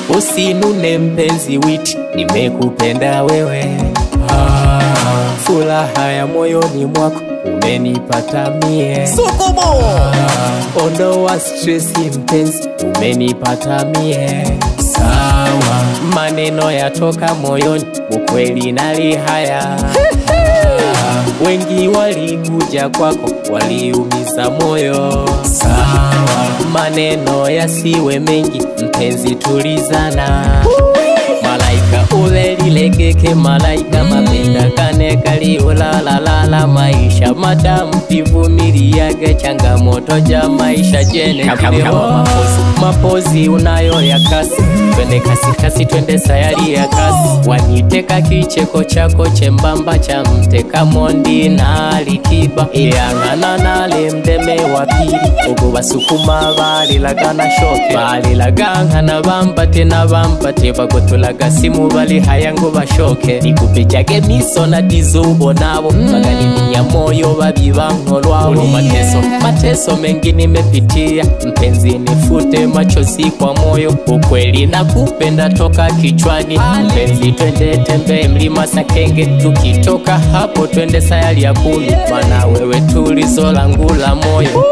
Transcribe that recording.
Usinune mpenzi witi, nimekupenda wewe. Furaha ya moyoni mwako umenipata mie. Sukumo Ondoa stressi mpenzi, umenipata mie. Sawa, maneno yatoka moyoni, ukweli nali haya. Wengi walikuja kwako, waliumiza moyo. Sawa, maneno yasiwe mengi, mpenzi tulizana. Malaika ule lilegeke, malaika mapenda kane kali ulalalala. Maisha matamu tivumiliage, changamoto ja maisha jene. Mapozi unayo ya kasi, twende kasi kasi, twende sayari ya kasi. Waniteka kicheko chako chembamba, cha mteka mondi na Alikiba. Iyangana nale mdeme wa pili, ugo basukuma balilagana shoke. Balilagana bambate na bambate, bagotulaga simu bali hayango bashoke. Nikupejage miso na dizubo nabo, maganini moyo babibankolwabo. Mateso mengi nimepitia, mpenzi nifute machozi kwa moyo. Ukweli nakupenda toka kichwani, mpenzi twende tembe mlima Sakenge. Tukitoka hapo twende sayari ya Kulu, maana wewe tulizo langu la moyo.